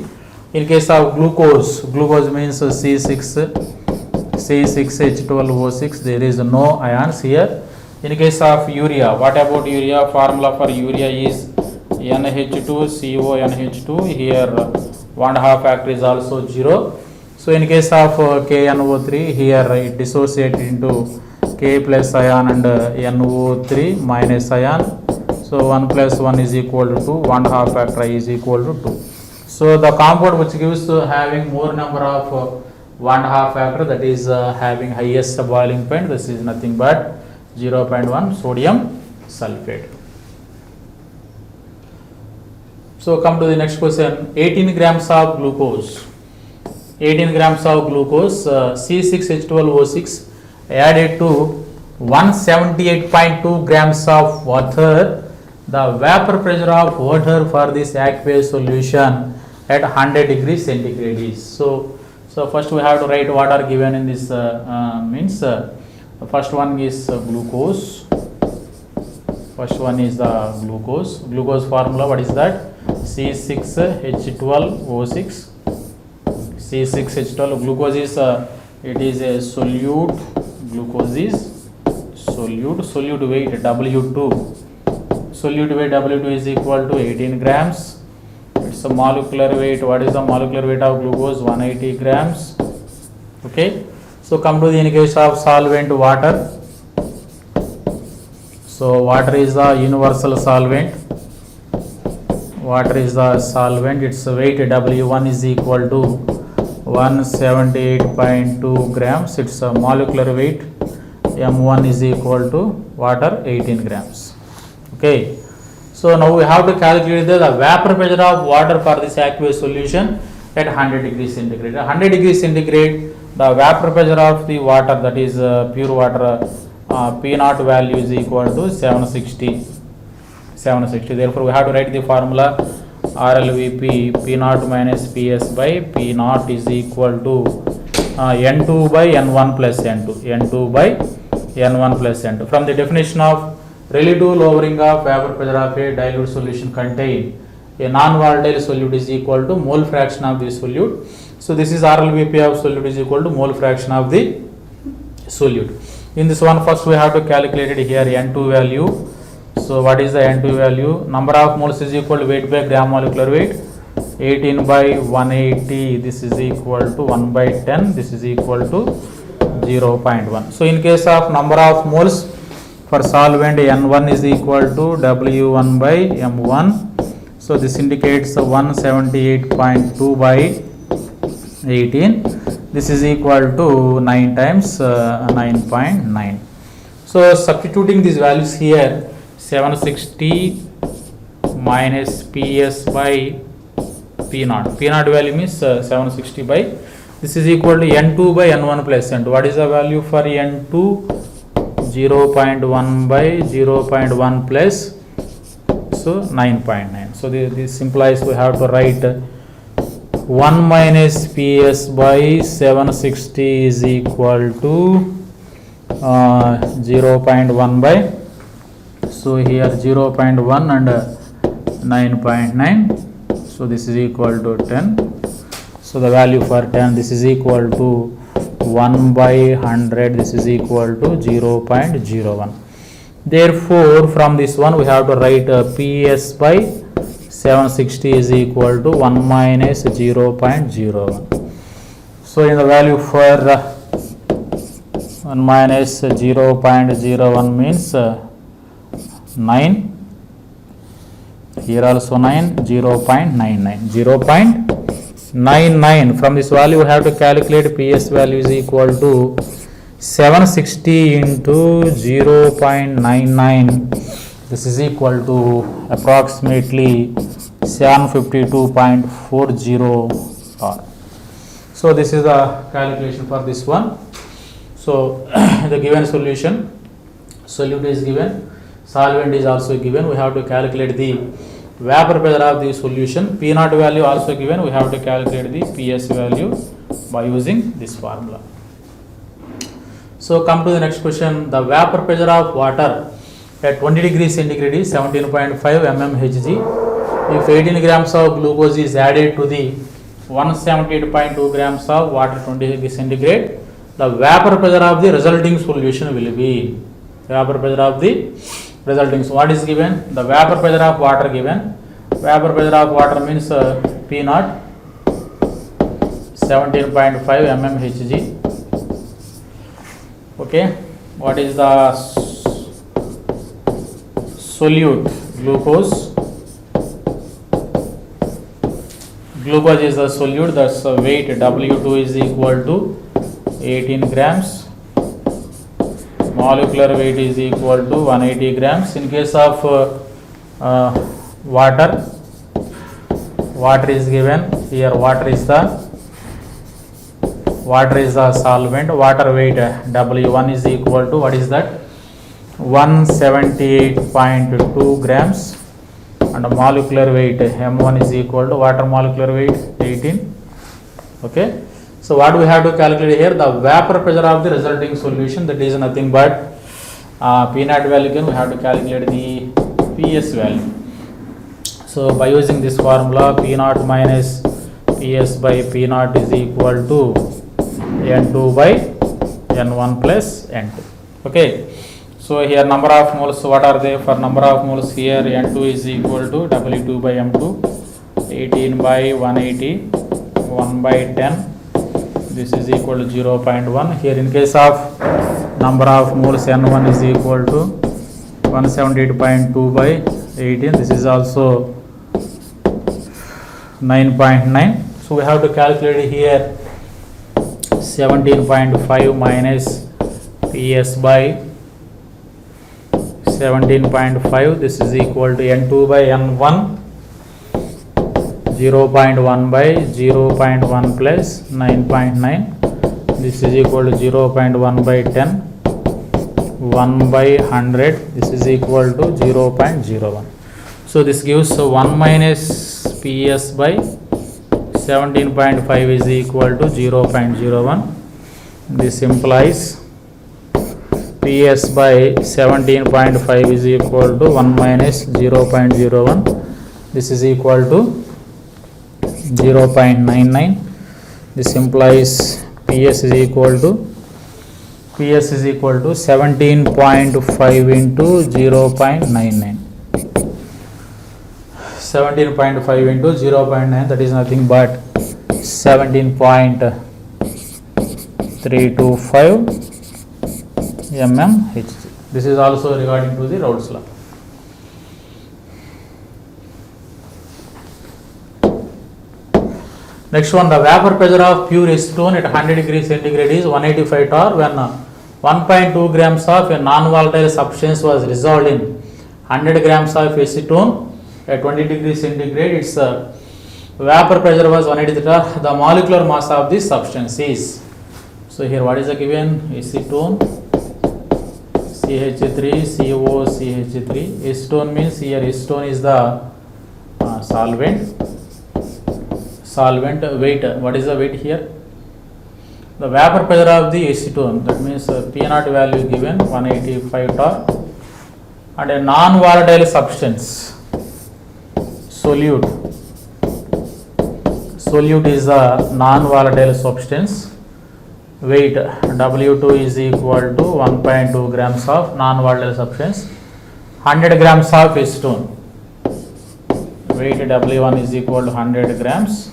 In case of glucose, glucose means C6H12O6, there is no ions here. In case of urea, what about urea? Formula for urea is NH2CONH2, here 1.5 factor is also 0. So in case of KNO3, here it dissociates into K plus ion and NO3 minus ion. So 1 plus 1 is equal to 2, 1.5 factor I is equal to 2. So the compound which gives having more number of 1.5 factor, that is having highest boiling point, this is nothing but 0.1 sodium sulfate. So come to the next question. 18 grams of glucose. 18 grams of glucose, C6H12O6 added to 178.2 grams of water. The vapor pressure of water for this aqueous solution at 100 degrees centigrade is. So first we have to write what are given in this the first one is glucose. First one is the glucose. Glucose formula, what is that? C6H12O6. C6H12. Glucose is it is a solute. Glucose is solute. Solute weight W2. Solute weight W2 is equal to 18 grams. It's a molecular weight. What is the molecular weight of glucose? 180 grams. Okay. So come to the in case of solvent, water. So water is the universal solvent. Water is the solvent. Its weight W1 is equal to 178.2 grams. Its molecular weight M1 is equal to water 18 grams. Okay. So now we have to calculate the vapor pressure of water for this aqueous solution at 100 degrees centigrade. 100 degrees centigrade, the vapor pressure of the water, that is pure water, P0 value is equal to 760. Therefore we have to write the formula RLVP P0 minus PS by P0 is equal to N2 by N1 plus N2. N2 by N1 plus N2. From the definition of relative lowering of vapor pressure of a dilute solution contain a non-volatile solute is equal to mole fraction of the solute. So this is RLVP of solute is equal to mole fraction of the solute. In this one, first we have to calculate it here N2 value. So what is the N2 value? Number of moles is equal to weight by gram molecular weight. 18 by 180, this is equal to 1 by 10, this is equal to 0.1. So in case of number of moles for solvent, N1 is equal to W1 by M1. So this indicates 178.2 by 18. This is equal to 9 times 9.9. So substituting these values here, 760 minus PS by P0. P0 value means 760 by, this is equal to N2 by N1 plus N2. What is the value for N2? 0.1 by 0.1 plus, so 9.9. So this implies we have to write 1 minus PS by 760 is equal to 0.1 by, so here 0.1 and 9.9. So this is equal to 10. So the value for 10, this is equal to 1 by 100, this is equal to 0.01. Therefore from this one we have to write PS by 760 is equal to 1 minus 0.01. So in the value for 1 minus 0.01 means 9. Here also 9, 0.99. 0.99. From this value we have to calculate PS value is equal to 760 into 0.99. This is equal to approximately 752.40 R. So this is the calculation for this one. So the given solution, solute is given, solvent is also given. We have to calculate the vapor pressure of the solution. P naught value also given. We have to calculate the PS value by using this formula. So come to the next question. The vapor pressure of water at 20 degrees centigrade is 17.5 mmHg. If 18 grams of glucose is added to the 178.2 grams of water 20 degrees centigrade, the vapor pressure of the resulting solution will be, vapor pressure of the resulting, so what is given? The vapor pressure of water given. Vapor pressure of water means P naught 17.5 mmHg. Okay, what is the solute? Glucose. Glucose is the solute, that's weight W2 is equal to 18 grams. Molecular weight is equal to 180 grams. In case of water is given here. Water is the solvent. Water weight W1 is equal to, what is that, 178.2 grams, and molecular weight M1 is equal to, water molecular weight 18. Okay, so what we have to calculate here? The vapor pressure of the resulting solution, that is nothing but P naught value. Again we have to calculate the PS value. So by using this formula, P naught minus PS by P naught is equal to N2 by N1 plus N2. Okay, so here number of moles, what are they? For number of moles here, N2 is equal to W2 by M2, 18 by 180, 1 by 10, this is equal to 0.1. Here in case of number of moles, N1 is equal to 178.2 by 18, this is also 9.9. So we have to calculate here 17.5 minus PS by 17.5, this is equal to N2 by N1, 0.1 by 0.1 plus 9.9, this is equal to 0.1 by 10, 1 by 100, this is equal to 0.01. So this gives 1 minus PS by 17.5 is equal to 0.01. This implies PS by 17.5 is equal to 1 minus 0.01. This is equal to 0.99. This implies PS is equal to 17.5 into 0.99. 17.5 into 0.9, that is nothing but 17.325 mmHg. This is also regarding to the Raoult's law. Next one, the vapor pressure of pure acetone at 100 degrees centigrade is 185 torr when 1.2 grams of a non-volatile substance was dissolved in 100 grams of acetone at 20 degrees centigrade. Its vapor pressure was 180 torr. The molecular mass of this substance is, so here what is the given? Acetone, CH3, CO, CH3. Acetone means here acetone is the solvent weight. What is the weight here? The vapor pressure of the acetone, that means P naught value given 185 torr, and a non-volatile substance solute is a non-volatile substance, weight W2 is equal to 1.2 grams of non-volatile substance, 100 grams of acetone, weight W1 is equal to 100 grams.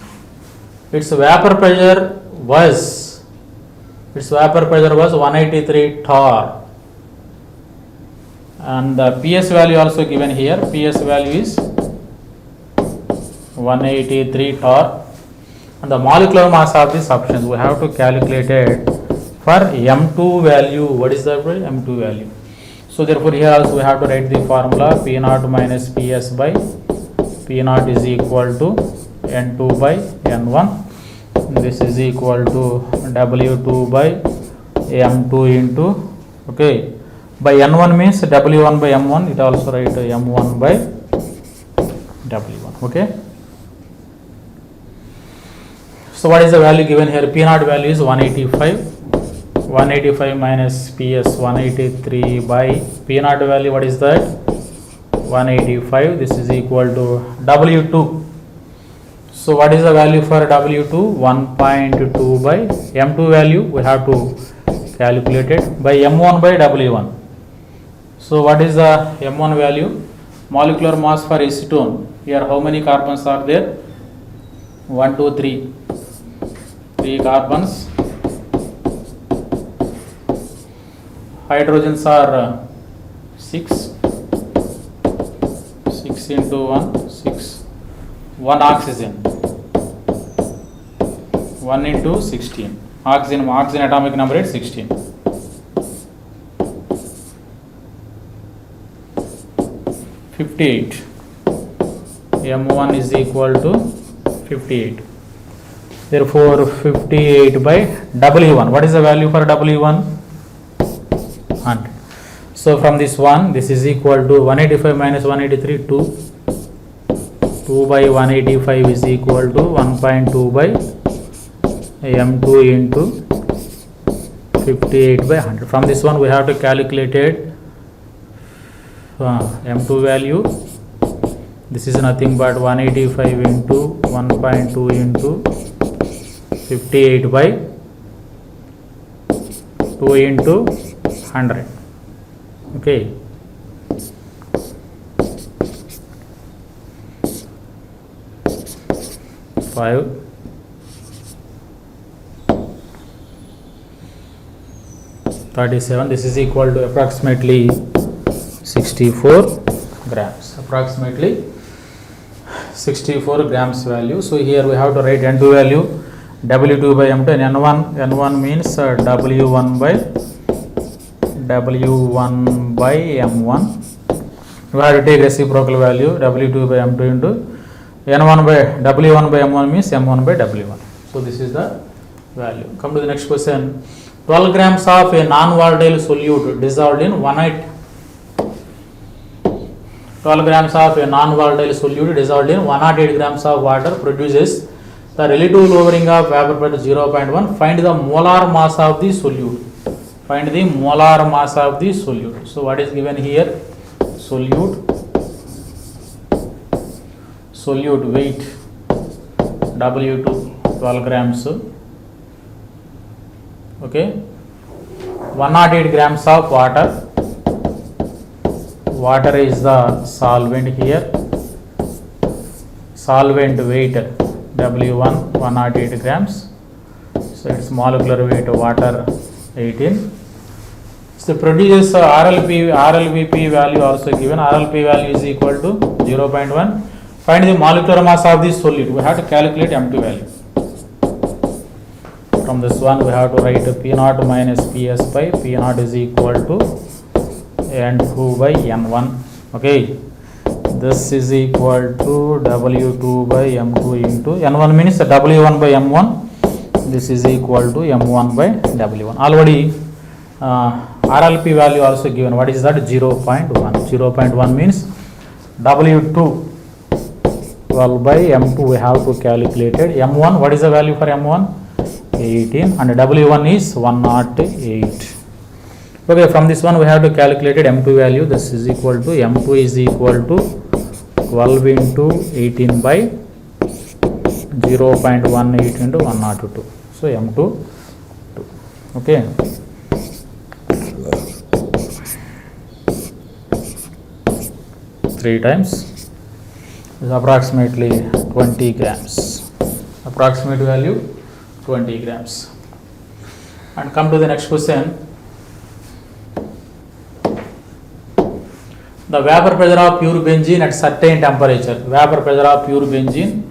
Its vapor pressure was 183 torr, and the PS value also given here. PS value is 183 torr, and the molecular mass of the substance we have to calculate it for M2 value. What is the M2 value? So therefore here also we have to write the formula P naught minus PS by P naught is equal to N2 by N1. This is equal to W2 by m2 into, okay, by n1 means w1 by m1, it also write m1 by w1, okay. So what is the value given here? P naught value is 185. 185 minus PS 183 by P naught value, what is that? 185. This is equal to W2. So what is the value for W2? 1.2 by M2 value we have to calculate it by M1 by W1. So what is the M1 value? Molecular mass for acetone. Here how many carbons are there? 1, 2, 3. 3 carbons. Hydrogens are 6. 6 into 1, 6. 1 oxygen. 1 into 16. Oxygen atomic number is 16. 58. M1 is equal to 58. Therefore 58 by W1. What is the value for W1? 100. So from this one, this is equal to 185 minus 183, 2. 2 by 185 is equal to 1.2 by M2 into 58 by 100. From this one we have to calculate it M2 value. This is nothing but 185 into 1.2 into 58 by 2 into 100. Okay. 5. 37. This is equal to approximately 64 grams. Approximately 64 grams value. So here we have to write N2 value W2 by M2 and N1 means W1 by M1. We have to take reciprocal value W2 by M2 into N1 by W1 by M1 means M1 by W1. So this is the value. Come to the next question. 12 grams of a non-volatile solute dissolved in 1/8. 12 grams of a non-volatile solute dissolved in 108 grams of water produces the relative lowering of vapor pressure 0.1. Find the molar mass of the solute. Find the molar mass of the solute. So what is given here? Solute weight W2 12 grams. Okay. 108 grams of water. Water is the solvent here. Solvent weight W1 108 grams. So its molecular weight water 18. So produces RLVP value also given. RLP value is equal to 0.1. Find the molecular mass of this solute. We have to calculate M2 value. From this one we have to write P0 minus PS by P0 is equal to N2 by N1. Okay. This is equal to W2 by M2 into N1 means W1 by M1. This is equal to M1 by W1. Already RLP value also given. What is that? 0.1. 0.1 means W2 12 by M2 we have to calculate it. M1, what is the value for M1? 18 and W1 is 108. Okay, from this one we have to calculate it M2 value. This is equal to M2 is equal to 12 into 18 by 0.18 into 102. So M2 2. Okay. Three times is approximately 20 grams. Approximate value 20 grams. And come to the next question. The vapor pressure of pure benzene at certain temperature. Vapor pressure of pure benzene.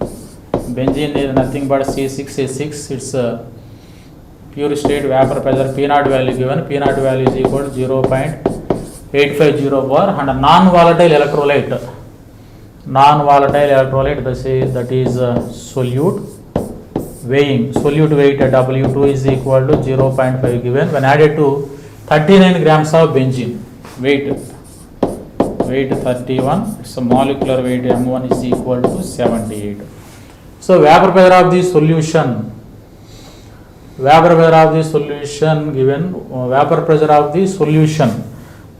Benzene is nothing but C6H6. It's a pure state vapor pressure. P0 value given. P0 value is equal to 0.850 bar and a non-volatile electrolyte. Non-volatile electrolyte that is solute. weighing, solute weight W2 is equal to 0.5 given when added to 39 grams of benzene. Weight 31, it's a molecular weight M1 is equal to 78. So vapor pressure of the solution, given vapor pressure of the solution,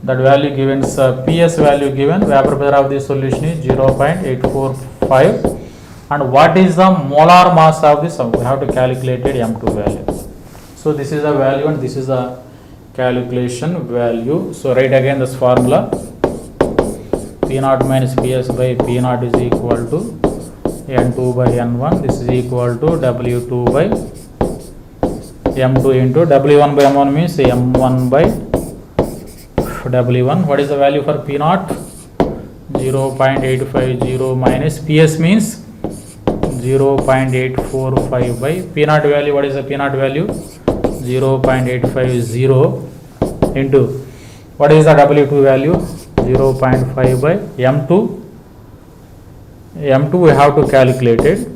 that value given is PS value given, vapor pressure of the solution is 0.845, and what is the molar mass of this? We have to calculate it M2 value. So this is the value and this is the calculation value. So write again this formula, P0 minus PS by P0 is equal to N2 by N1, this is equal to W2 by M2 into W1 by M1 means M1 by W1. What is the value for P0? 0.850 minus PS means 0.845 by P0 value. What is the P0 value? 0.850 into what is the W2 value? 0.5 by M2. M2 we have to calculate it.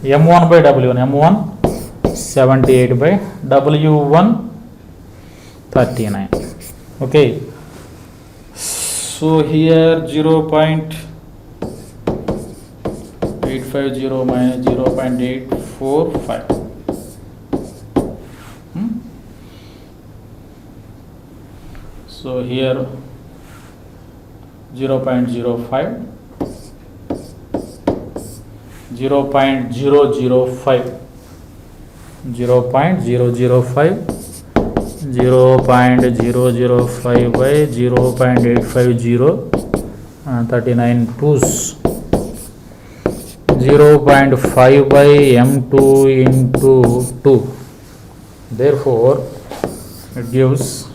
M1 by W1. M1 78 by W1 39. Okay. So here 0.850 minus 0.845. So here 0.05, 0.005, 0.005 by 0.850, 39 twos, 0.5 by M2 into 2. Therefore it gives,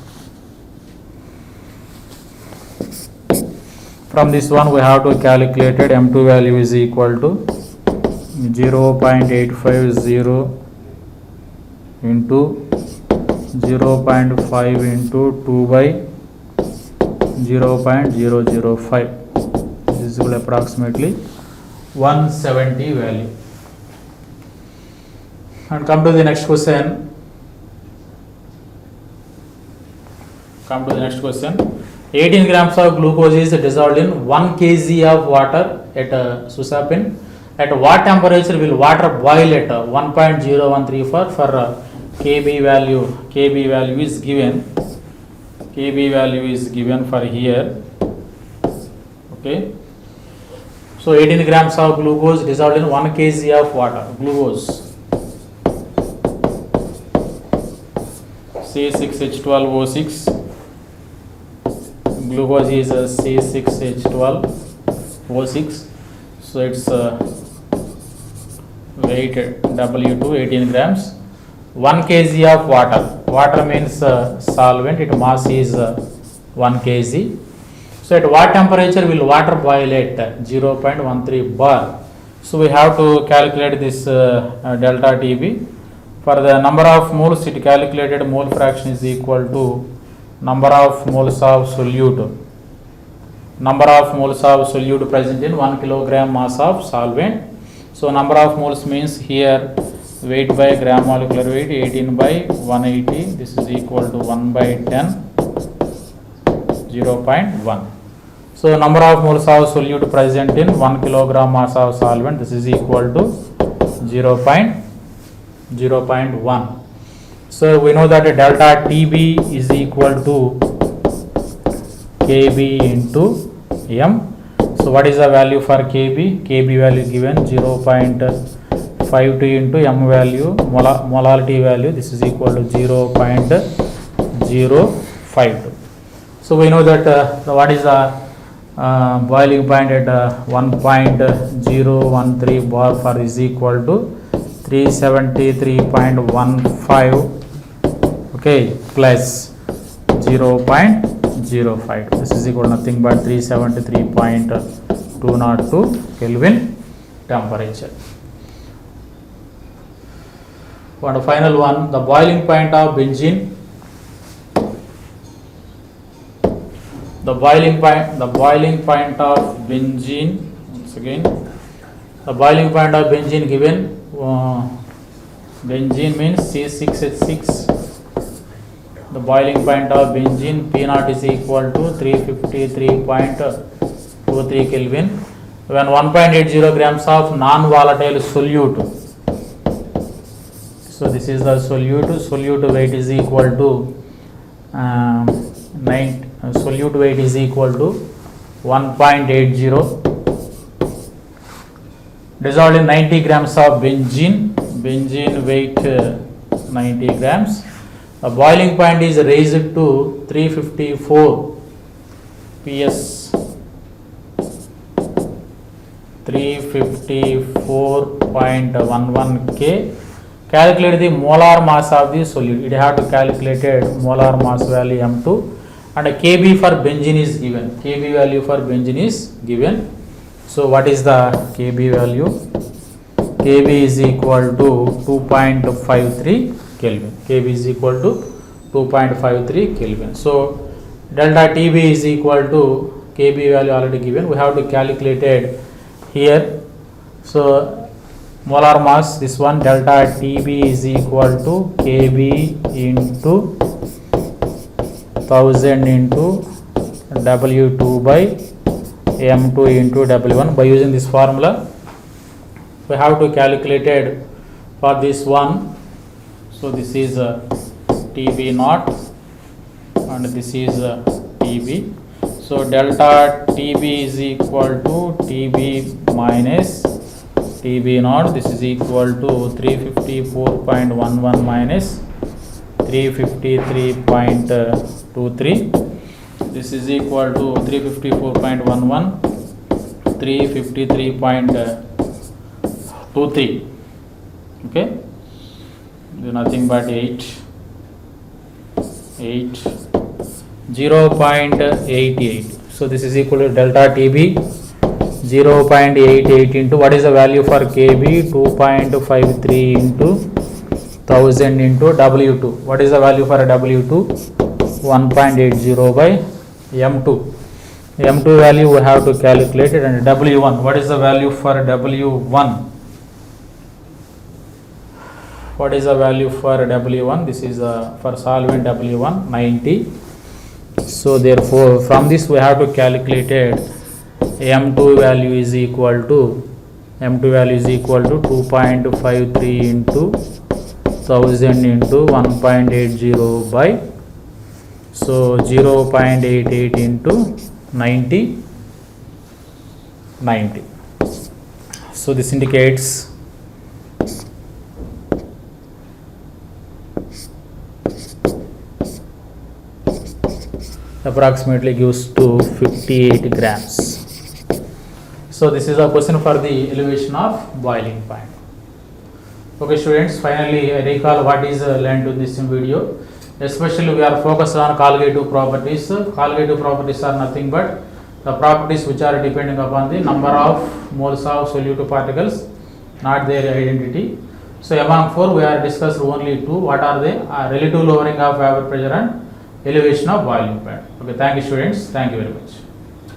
from this one we have to calculate it. M2 value is equal to 0.850 into 0.5 into 2 by 0.005. This is approximately 170 value. And come to the next question. 18 grams of glucose is dissolved in 1 kg of water at suspension. At what temperature will water boil at 1.0134 for Kb value? Kb value is given. Kb value is given for here. Okay. So 18 grams of glucose dissolved in 1 kg of water. Glucose C6H12O6. Glucose is C6H12O6. So its weight W2 18 grams. 1 kg of water. Water means solvent. Its mass is 1 kg. So at what temperature will water boil at? 0.13 bar. So we have to calculate this delta TB. For the number of moles, it calculated mole fraction is equal to number of moles of solute. Number of moles of solute present in 1 kilogram mass of solvent. So number of moles means here weight by gram molecular weight 18 by 180. This is equal to 1 by 10, 0.1. So number of moles of solute present in 1 kilogram mass of solvent. This is equal to 0.1. So we know that delta TB is equal to Kb into M. So what is the value for Kb? Kb value given 0.52 into M value, molality value. This is equal to 0.052. So we know that what is the boiling point at 1.013 bar for is equal to 373.15, okay, plus 0.05. This is equal to nothing but 373.202 Kelvin temperature. For the final one, the boiling point of benzene. The boiling point of benzene, once again, the boiling point of benzene given Benzene means C6H6. The boiling point of benzene P naught is equal to 353.23 Kelvin. When 1.80 grams of non-volatile solute. So this is the solute. Solute weight is equal to solute weight is equal to 1.80. Dissolved in 90 grams of benzene. Benzene weight 90 grams. The boiling point is raised to 354 PS. 354.11 K. Calculate the molar mass of the solute. It have to calculated molar mass value M2 and Kb for benzene is given. Kb value for benzene is given. So what is the Kb value? Kb is equal to 2.53 Kelvin. Kb is equal to 2.53 Kelvin. So delta Tb is equal to Kb value already given. We have to calculate it here. So molar mass, this one delta Tb is equal to Kb into 1000 into W2 by M2 into W1. By using this formula, we have to calculate it for this one. So this is Tb naught and this is Tb. So delta Tb is equal to Tb minus Tb naught. This is equal to 354.11 minus 353.23. This is equal to 354.11, 353.23. Okay, nothing but 0.88. So this is equal to delta Tb 0.88 into what is the value for Kb? 2.53 into 1000 into W2. What is the value for W2? 1.80 by M2. M2 value we have to calculate it, and W1. What is the value for W1? What is the value for W1? This is for solvent W1 90. So therefore from this we have to calculate it. M2 value is equal to 2.53 into 1000 into 1.80 by, so 0.88 into 90. So this indicates approximately gives to 58 grams. So this is a question for the elevation of boiling point. Okay students, finally I recall what is learned in this video. Especially we are focused on colligative properties. Colligative properties are nothing but the properties which are depending upon the number of moles of solute particles, not their identity. So among four we are discussed only two. What are they? Relative lowering of vapor pressure and elevation of boiling point. Okay, thank you students. Thank you very much.